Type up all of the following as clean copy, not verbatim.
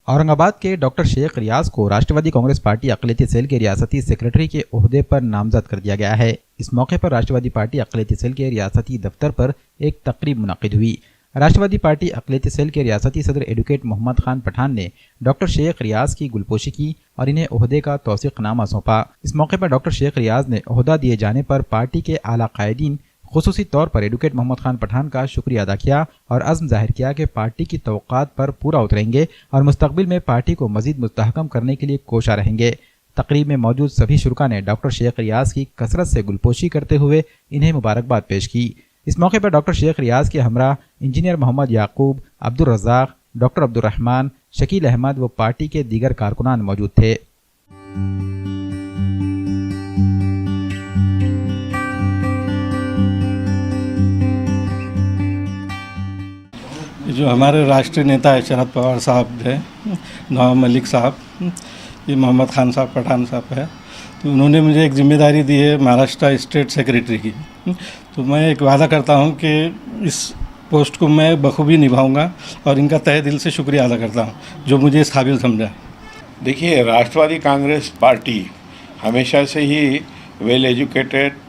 औरंगाबाद के डॉक्टर शेख रियाज को राष्ट्रवादी Congress party अक़लियती cell के रियासती सेक्रेटरी के ओहदे पर नामजद कर दिया गया है। इस मौके पर राष्ट्रवादी पार्टी अक़लियती सेल के रियासती दफ्तर पर एक तकरीब मुनक़िद हुई। राष्ट्रवादी पार्टी अक़लियती सेल के रियासती सदर एडवोकेट मोहम्मद खान पठान ने डॉक्टर शेख रियाज की गुलपोशी की और इन्हें ओहदे का तौसीक़नामा सौंपा। इस मौके पर डॉक्टर शेख रियाज ने ओहदा दिए जाने पर पार्टी के आला कायदीन खुसूसी तौर पर एडवोकेट मोहम्मद खान पठान का शुक्रिया अदा किया और अज़्म जाहिर किया कि पार्टी की तवक्कात पर पूरा उतरेंगे और मुस्तक़बिल में पार्टी को मज़ीद मुस्तहकम करने के लिए कोशा रहेंगे। तकरीब में मौजूद सभी शुरका ने डॉक्टर शेख रियाज की कसरत से गुलपोशी करते हुए इन्हें मुबारकबाद पेश की। इस मौके पर डॉक्टर शेख रियाज के हमरा इंजीनियर मोहम्मद याकूब, अब्दुल रज़ाक, डॉक्टर अब्दुल रहमान, शकील अहमद व पार्टी के दीगर कारकुनान मौजूद थे। जो हमारे राष्ट्रीय नेता है शरद पवार साहब है, नवाब मलिक साहब, ये मोहम्मद खान साहब पठान साहब है, तो उन्होंने मुझे एक जिम्मेदारी दी है महाराष्ट्र स्टेट सेक्रेटरी की। तो मैं एक वादा करता हूँ कि इस पोस्ट को मैं बखूबी निभाऊंगा और इनका तहे दिल से शुक्रिया अदा करता हूँ जो मुझे इस काबिल समझा। देखिए, राष्ट्रवादी कांग्रेस पार्टी हमेशा से ही वेल एजुकेटेड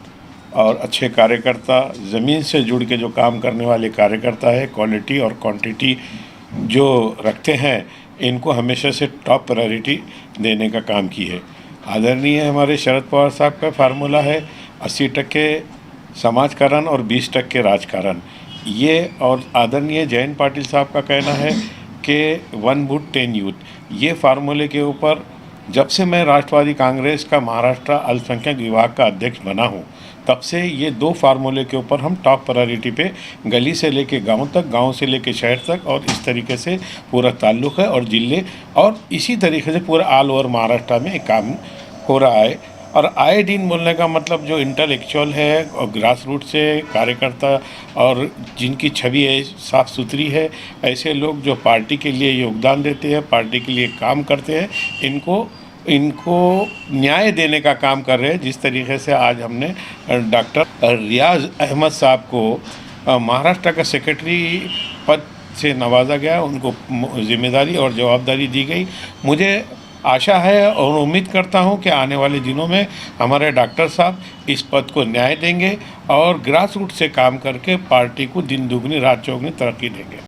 और अच्छे कार्यकर्ता, ज़मीन से जुड़ के जो काम करने वाले कार्यकर्ता है, क्वालिटी और क्वांटिटी जो रखते हैं, इनको हमेशा से टॉप प्रायोरिटी देने का काम की है। आदरणीय हमारे शरद पवार साहब का फार्मूला है 80% समाजकारण और 20% राजकारण। ये और आदरणीय जयंत पाटिल साहब का कहना है कि 1 वोट 10 यूथ। ये फार्मूले के ऊपर जब से मैं राष्ट्रवादी कांग्रेस का महाराष्ट्र अल्पसंख्यक विभाग का अध्यक्ष बना हूँ, तब से ये 2 फार्मूले के ऊपर हम टॉप प्रायोरिटी पे गली से लेके गांव तक, गांव से लेके शहर तक और इस तरीके से पूरा ताल्लुक़ है और जिले और इसी तरीके से पूरा ऑल ओवर महाराष्ट्र में एक काम हो रहा है। और आए दिन बोलने का मतलब जो इंटेलेक्चुअल है और ग्रास रूट से कार्यकर्ता और जिनकी छवि है साफ़ सुथरी है, ऐसे लोग जो पार्टी के लिए योगदान देते हैं, पार्टी के लिए काम करते हैं, इनको न्याय देने का काम कर रहे हैं। जिस तरीके से आज हमने डॉक्टर रियाज अहमद साहब को महाराष्ट्र का सेक्रेटरी पद से नवाजा गया, उनको जिम्मेदारी और जवाबदारी दी गई। मुझे आशा है और उम्मीद करता हूं कि आने वाले दिनों में हमारे डॉक्टर साहब इस पद को न्याय देंगे और ग्रास रूट से काम करके पार्टी को दिन दुगनी रात चौगुनी तरक्की देंगे।